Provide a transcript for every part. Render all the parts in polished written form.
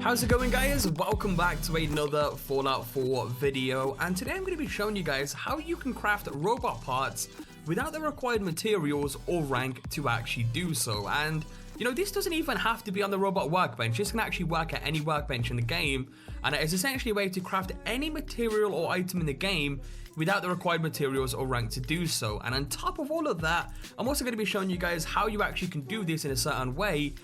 How's it going, guys? Welcome back to another Fallout 4 video, and today I'm going to be showing you guys how you can craft robot parts without the required materials or rank to actually do so. And you know, this doesn't even have to be on the robot workbench. This can actually work at any workbench in the game, and it is essentially a way to craft any material or item in the game without the required materials or rank to do so. And on top of all of that, I'm also going to be showing you guys how you actually can do this in a certain way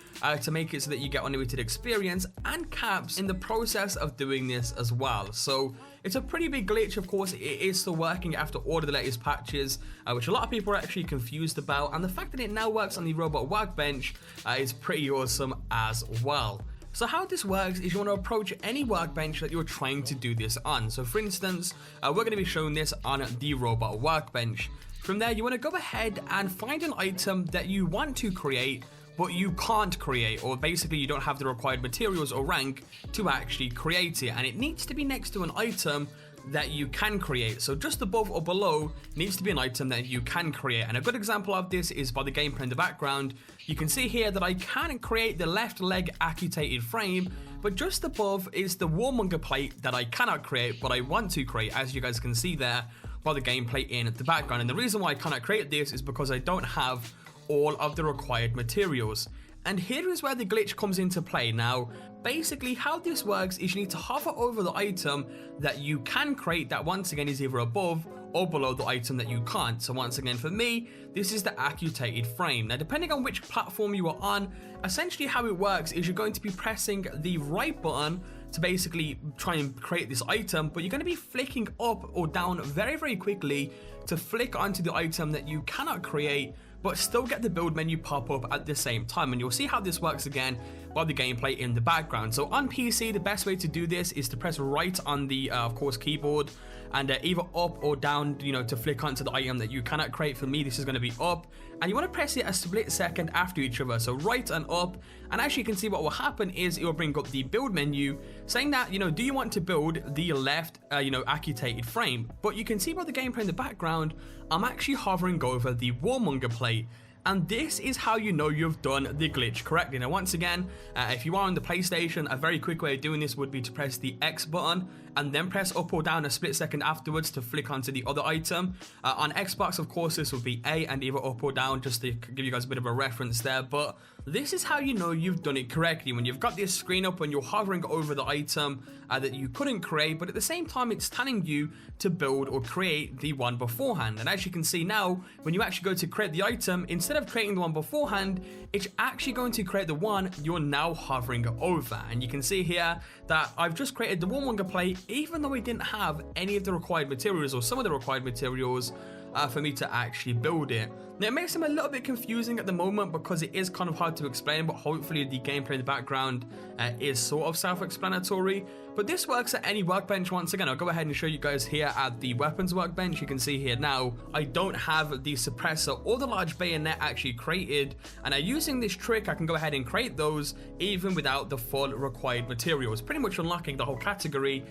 to make it so that you get unlimited experience and caps in the process of doing this as well. So it's a pretty big glitch. Of course, it is still working after all of the latest patches, which a lot of people are actually confused about, and the fact that it now works on the robot workbench is pretty awesome as well. So how this works is you want to approach any workbench that you're trying to do this on. So for instance, we're going to be showing this on the robot workbench. From there, you want to go ahead and find an item that you want to create, but you can't create, or basically you don't have the required materials or rank to actually create it, and it needs to be next to an item that you can create. So just above or below needs to be an item that you can create, and a good example of this is by the gameplay in the background. You can see here that I can create the left leg amputated frame, but just above is the warmonger plate that I cannot create, but I want to create, as you guys can see there by the gameplay in the background. And the reason why I cannot create this is because I don't have all of the required materials. And here is where the glitch comes into play. Now, basically how this works is you need to hover over the item that you can create, that once again is either above or below the item that you can't. So once again, for me, this is the amputated frame. Now, depending on which platform you are on, essentially how it works is you're going to be pressing the right button to basically try and create this item, but you're going to be flicking up or down very, very quickly to flick onto the item that you cannot create, but still get the build menu pop up at the same time. And you'll see how this works again by the gameplay in the background. So on PC, the best way to do this is to press right on the, of course, keyboard, and either up or down, you know, to flick onto the item that you cannot create. For me, this is going to be up, and you want to press it a split second after each other, so right and up. And as you can see, what will happen is it will bring up the build menu saying that, you know, do you want to build the left, amputated frame? But you can see by the gameplay in the background, I'm actually hovering over the warmonger plate. And this is how you know you've done the glitch correctly. Now, once again, if you are on the PlayStation, a very quick way of doing this would be to press the X button and then press up or down a split second afterwards to flick onto the other item. On Xbox, of course, this would be A and either up or down, just to give you guys a bit of a reference there. But this is how you know you've done it correctly. When you've got this screen up and you're hovering over the item that you couldn't create, but at the same time, it's telling you to build or create the one beforehand. And as you can see now, when you actually go to create the item, instead of creating the one beforehand, it's actually going to create the one you're now hovering over. And you can see here that I've just created the warmonger plate, even though we didn't have any of the required materials or some of the required materials for me to actually build it. Now, it makes them a little bit confusing at the moment because it is kind of hard to explain, but hopefully the gameplay in the background is sort of self-explanatory. But this works at any workbench. Once again, I'll go ahead and show you guys here at the weapons workbench. You can see here now, I don't have the suppressor or the large bayonet actually created, and using this trick, I can go ahead and create those even without the full required materials, pretty much unlocking the whole category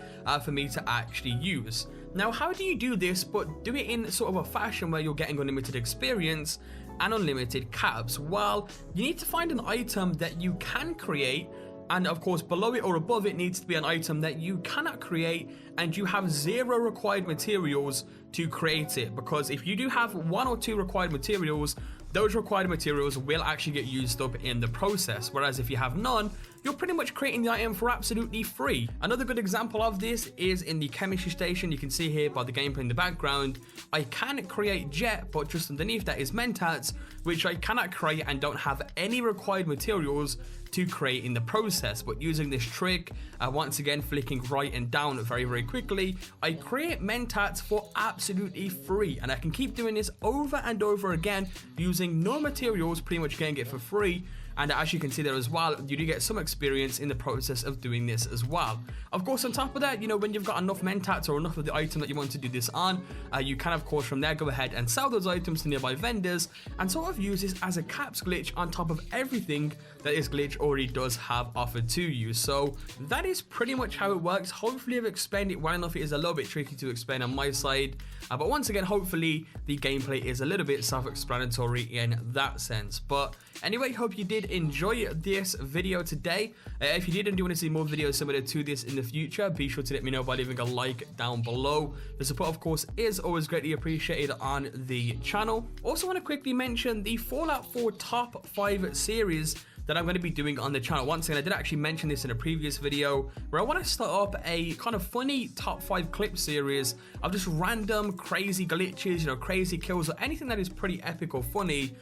for me to actually use. Now, how do you do this, but do it in sort of a fashion where you're getting unlimited experience and unlimited caps? Well, you need to find an item that you can create, and of course below it or above it needs to be an item that you cannot create and you have 0 required materials to create it, because if you do have 1 or 2 required materials, those required materials will actually get used up in the process, whereas if you have none, you're pretty much creating the item for absolutely free. Another good example of this is in the chemistry station. You can see here by the gameplay in the background, I can create jet, but just underneath that is mentats, which I cannot create and don't have any required materials to create in the process. But using this trick, once again flicking right and down very, very quickly, I create mentats for absolutely free, and I can keep doing this over and over again using no materials, pretty much getting it for free. And as you can see there as well, you do get some experience in the process of doing this as well. Of course, on top of that, you know, when you've got enough mentats or enough of the item that you want to do this on, you can, of course, from there go ahead and sell those items to nearby vendors and sort of use this as a caps glitch on top of everything that this glitch already does have offered to you. So that is pretty much how it works. Hopefully I've explained it well enough. It is a little bit tricky to explain on my side, but once again, hopefully the gameplay is a little bit self-explanatory in that sense. But anyway, hope you did enjoy this video today. If you did and do want to see more videos similar to this in the future, be sure to let me know by leaving a like down below. The support, of course, is always greatly appreciated on the channel. Also want to quickly mention the Fallout 4 top 5 series that I'm going to be doing on the channel. Once again, I did actually mention this in a previous video where I want to start up a kind of funny top 5 clip series of just random crazy glitches, you know, crazy kills, or anything that is pretty epic or funny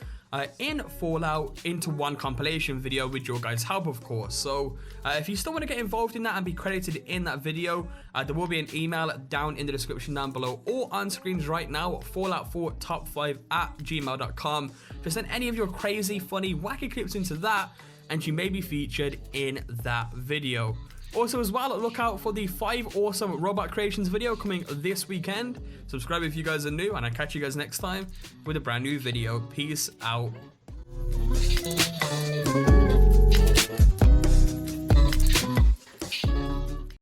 in Fallout into one compilation video with your guys' help, of course. So if you still want to get involved in that and be credited in that video, there will be an email down in the description down below or on screens right now, fallout4top5@gmail.com. Just send any of your crazy, funny, wacky clips into that and you may be featured in that video. Also as well, look out for the 5 awesome robot creations video coming this weekend. Subscribe if you guys are new, and I'll catch you guys next time with a brand new video. Peace out.